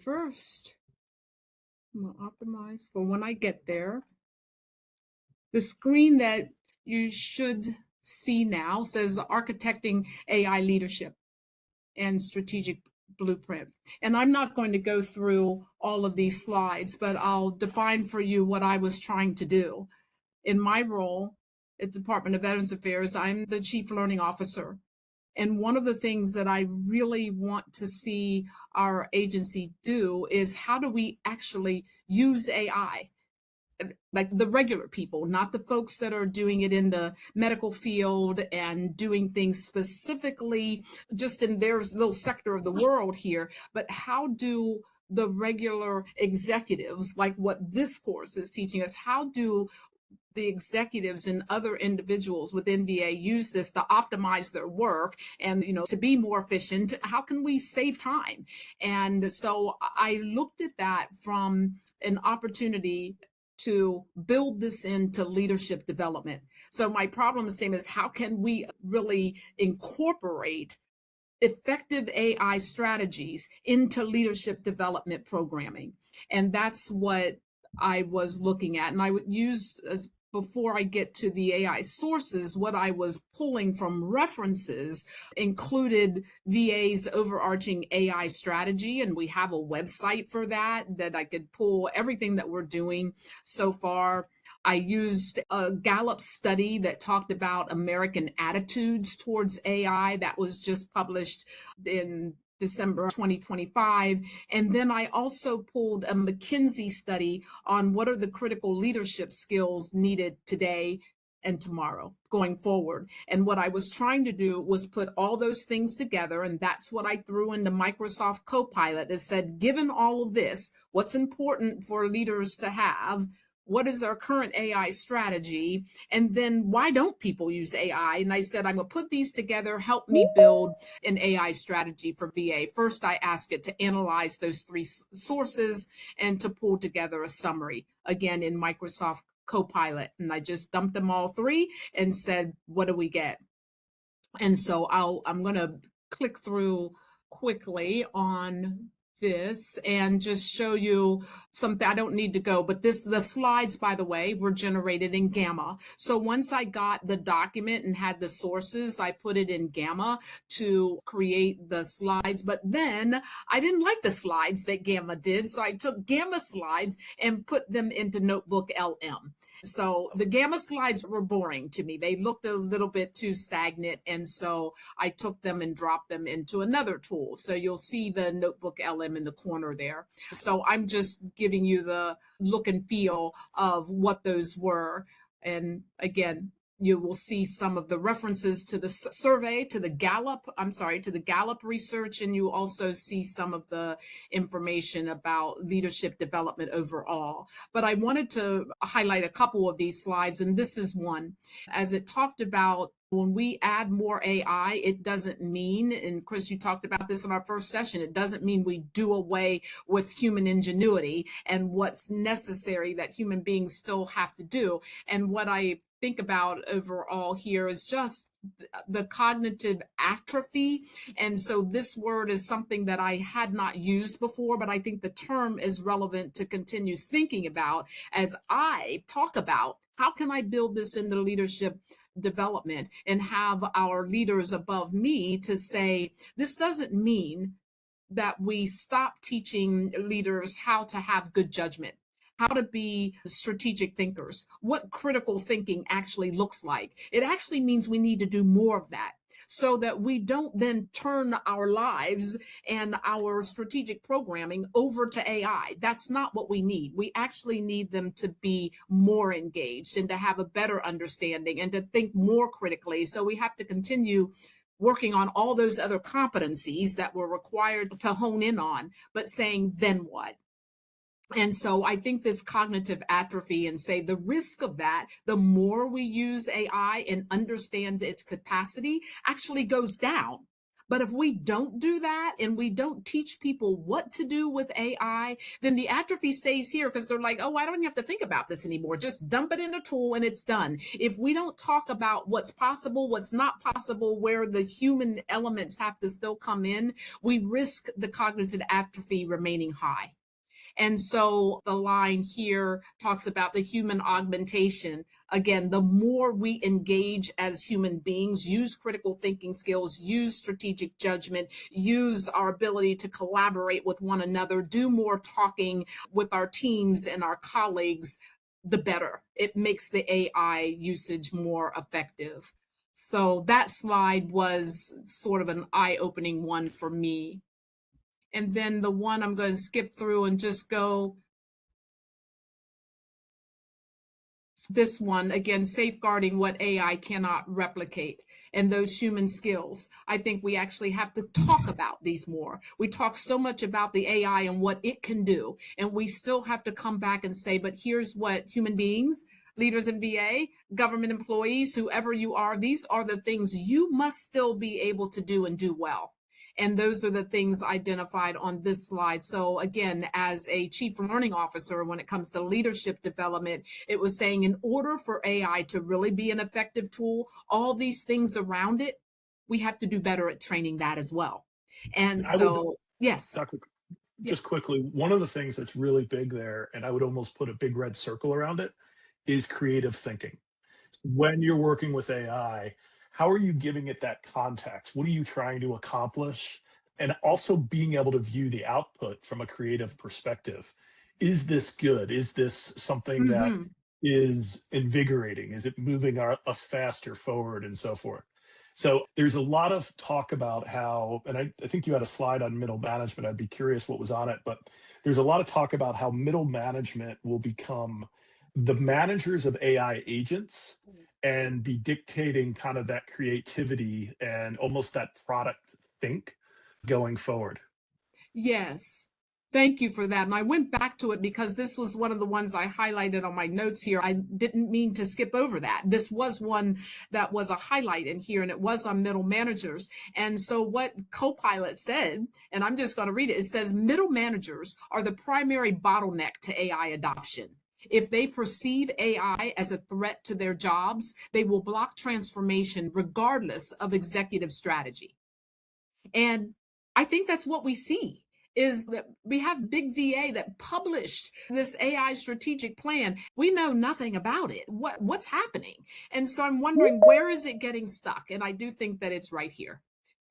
first, I'm gonna optimize for when I get there. The screen that you should see now says Architecting AI Leadership and Strategic Blueprint. And I'm not going to go through all of these slides, but I'll define for you what I was trying to do. In my role at Department of Veterans Affairs, I'm the Chief Learning Officer. And one of the things that I really want to see our agency do is how do we actually use AI? Like the regular people, not the folks that are doing it in the medical field and doing things specifically just in their little sector of the world here, but how do the regular executives, like what this course is teaching us, how do the executives and other individuals within VA use this to optimize their work and to be more efficient? How can we save time? And so I looked at that from an opportunity to build this into leadership development. So my problem statement is how can we really incorporate effective AI strategies into leadership development programming? And that's what I was looking at. And I would use, as before I get to the AI sources, what I was pulling from references included VA's overarching AI strategy. And we have a website for that I could pull everything that we're doing so far. I used a Gallup study that talked about American attitudes towards AI that was just published in December 2025. And then I also pulled a McKinsey study on what are the critical leadership skills needed today and tomorrow going forward. And what I was trying to do was put all those things together. And that's what I threw into Microsoft Copilot that said, given all of this, what's important for leaders to have? What is our current AI strategy? And then why don't people use AI? And I said, I'm going to put these together, help me build an AI strategy for VA. First, I ask it to analyze those three sources and to pull together a summary, again, in Microsoft Copilot. And I just dumped them all three and said, what do we get? And so I'm going to click through quickly on this and just show you something. I don't need to go, but the slides, by the way, were generated in Gamma. So once I got the document and had the sources, I put it in Gamma to create the slides. But then I didn't like the slides that Gamma did. So I took Gamma slides and put them into Notebook LM. So the Gamma slides were boring to me. They looked a little bit too stagnant. And so I took them and dropped them into another tool. So you'll see the Notebook LM in the corner there. So I'm just giving you the look and feel of what those were. And again, you will see some of the references to the survey, to the Gallup research, and you also see some of the information about leadership development overall. But I wanted to highlight a couple of these slides, and this is one. As it talked about, when we add more AI, it doesn't mean, and Chris, you talked about this in our first session, it doesn't mean we do away with human ingenuity and what's necessary that human beings still have to do. And what I think about overall here is just the cognitive atrophy. And so this word is something that I had not used before, but I think the term is relevant to continue thinking about as I talk about how can I build this into leadership development and have our leaders above me to say, this doesn't mean that we stop teaching leaders how to have good judgment, how to be strategic thinkers, what critical thinking actually looks like. It actually means we need to do more of that so that we don't then turn our lives and our strategic programming over to AI. That's not what we need. We actually need them to be more engaged and to have a better understanding and to think more critically. So we have to continue working on all those other competencies that we're required to hone in on, but saying, then what? And so I think this cognitive atrophy and say the risk of that, the more we use AI and understand its capacity, actually goes down. But if we don't do that and we don't teach people what to do with AI, then the atrophy stays here because they're like, oh, I don't even have to think about this anymore. Just dump it in a tool and it's done. If we don't talk about what's possible, what's not possible, where the human elements have to still come in, we risk the cognitive atrophy remaining high. And so the line here talks about the human augmentation. Again, the more we engage as human beings, use critical thinking skills, use strategic judgment, use our ability to collaborate with one another, do more talking with our teams and our colleagues, the better. It makes the AI usage more effective. So that slide was sort of an eye-opening one for me. And then the one I'm going to skip through and just go this one again, safeguarding what AI cannot replicate and those human skills. I think we actually have to talk about these more. We talk so much about the AI and what it can do, and we still have to come back and say, but here's what human beings, leaders in VA, government employees, whoever you are, these are the things you must still be able to do and do well. And those are the things identified on this slide. So again, as a chief learning officer, when it comes to leadership development, it was saying in order for AI to really be an effective tool, all these things around it, we have to do better at training that as well. And I would, so, yes. Dr. Yeah. Just quickly, one of the things that's really big there, and I would almost put a big red circle around it, is creative thinking. When you're working with AI, how are you giving it that context? What are you trying to accomplish? And also being able to view the output from a creative perspective. Is this good? Is this something that Mm-hmm. is invigorating? Is it moving us faster forward and so forth? So there's a lot of talk about how, and I think you had a slide on middle management. I'd be curious what was on it, but there's a lot of talk about how middle management will become the managers of AI agents and be dictating kind of that creativity and almost that product think going forward. Yes. Thank you for that. And I went back to it because this was one of the ones I highlighted on my notes here. I didn't mean to skip over that. This was one that was a highlight in here, and it was on middle managers. And so what Copilot said, and I'm just going to read it, it says middle managers are the primary bottleneck to AI adoption. If they perceive AI as a threat to their jobs, they will block transformation regardless of executive strategy. And I think that's what we see is that we have big VA that published this AI strategic plan. We know nothing about it. What's happening? And so I'm wondering, where is it getting stuck? And I do think that it's right here.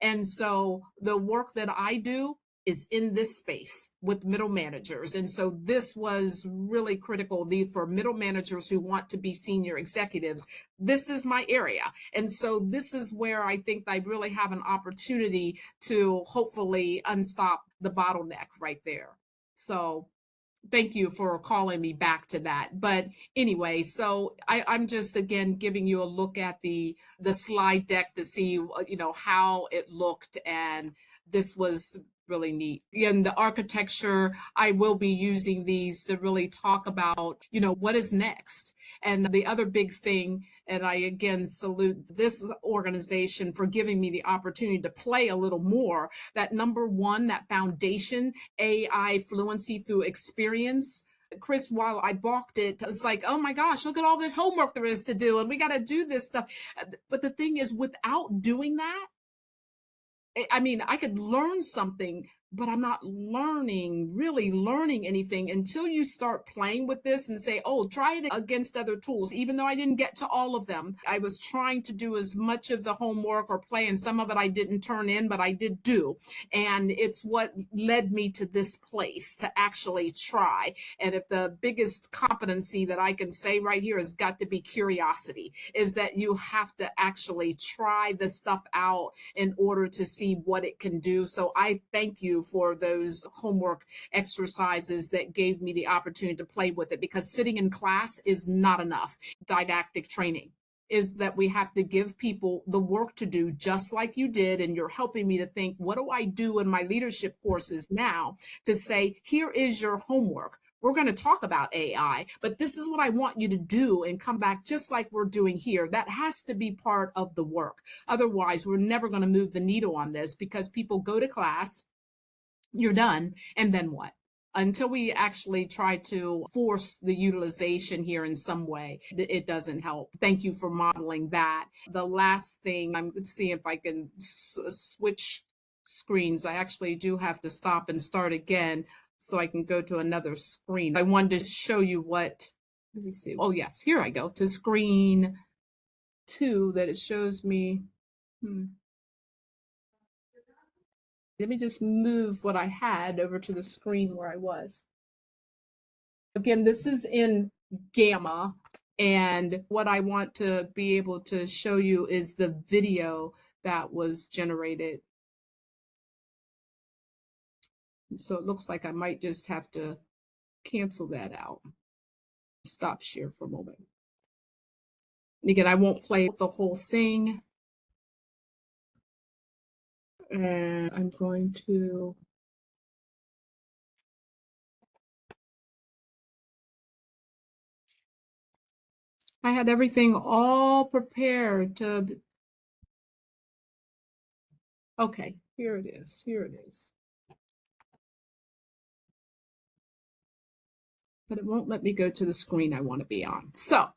And so the work that I do is in this space with middle managers. And so this was really critical for middle managers who want to be senior executives. This is my area. And so this is where I think I really have an opportunity to hopefully unstop the bottleneck right there. So thank you for calling me back to that. But anyway, so I'm just again giving you a look at the slide deck to see how it looked, and this was really neat. And the architecture, I will be using these to really talk about, what is next. And the other big thing, and I again salute this organization for giving me the opportunity to play a little more, that number one, that foundation, AI fluency through experience. Chris, while I balked it, it's like, oh my gosh, look at all this homework there is to do, and we got to do this stuff. But the thing is, without doing that, I mean, I could learn something, but I'm not really learning anything until you start playing with this and say, oh, try it against other tools. Even though I didn't get to all of them, I was trying to do as much of the homework or play, and some of it I didn't turn in, but I did do. And it's what led me to this place to actually try. And if the biggest competency that I can say right here has got to be curiosity, is that you have to actually try the stuff out in order to see what it can do. So I thank you for those homework exercises that gave me the opportunity to play with it, because sitting in class is not enough. Didactic training is that we have to give people the work to do, just like you did. And you're helping me to think, what do I do in my leadership courses now to say, here is your homework. we're going to talk about AI, but this is what I want you to do and come back just like we're doing here. That has to be part of the work. Otherwise, we're never going to move the needle on this because people go to class, you're done, and then what? Until we actually try to force the utilization here in some way, it doesn't help. Thank you for modeling that. The last thing, I'm going to see if I can switch screens. I actually do have to stop and start again so I can go to another screen. I wanted to show you what, let me see. Oh yes, here I go to screen 2 that it shows me. Let me just move what I had over to the screen where I was. Again, this is in Gamma, and what I want to be able to show you is the video that was generated. So it looks like I might just have to cancel that out. Stop share for a moment. And again, I won't play the whole thing. And I'm going to I had everything all prepared to okay, here it is. Here it is. But it won't let me go to the screen I want to be on. So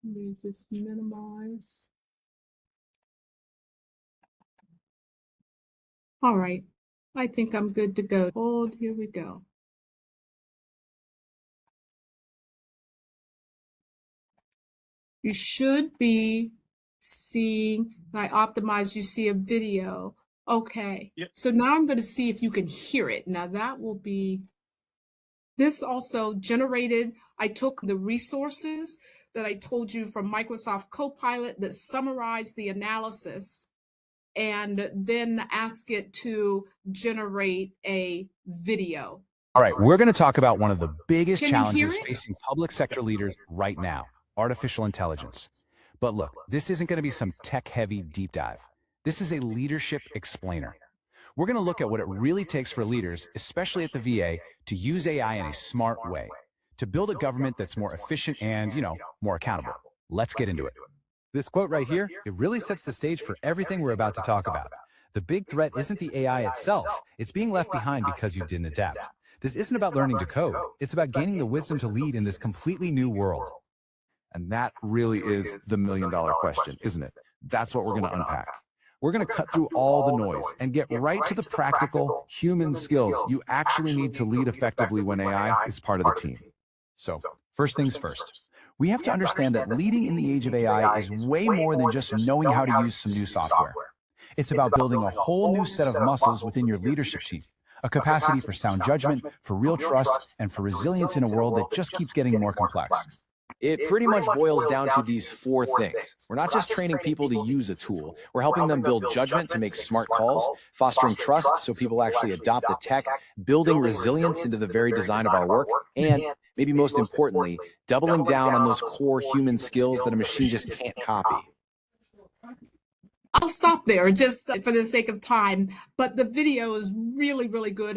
let me just minimize. All right, I think I'm good to go. Hold, here we go. You should be seeing, I optimize, you see a video. Okay, Yep. so now I'm going to see if you can hear it. Now that will be, this also generated, I took the resources that I told you from Microsoft Copilot that summarized the analysis and then ask it to generate a video. All right, we're going to talk about one of the biggest Can you hear challenges it? facing public sector leaders right now, artificial intelligence. But look, this isn't going to be some tech-heavy deep dive. This is a leadership explainer. We're going to look at what it really takes for leaders, especially at the VA, to use AI in a smart way, to build a government that's more efficient and, more accountable. Let's get into it. This quote right here, it really sets the stage for everything we're about to talk about. The big threat isn't the AI itself, it's being left behind because you didn't adapt. This isn't about learning to code, it's about gaining the wisdom to lead in this completely new world. And that really is the million-dollar question, isn't it? That's what we're going to unpack. We're going to cut through all the noise and get right to the practical human skills you actually need to lead effectively when AI is part of the team. So, first things first. We have to understand that leading in the age of AI is way more than just knowing how to use some new software. It's about building a whole new set of muscles within your leadership team, a capacity for sound judgment, for real trust, and for resilience in a world that just keeps getting more complex. It pretty much boils down to these 4 things. We're not just training people to use a tool. We're helping them build judgment to make smart calls, fostering trust so people actually adopt the tech, building resilience into the very design of our work, and maybe most importantly, doubling down on those core human skills that a machine just can't copy. I'll stop there just for the sake of time, but the video is really, really good.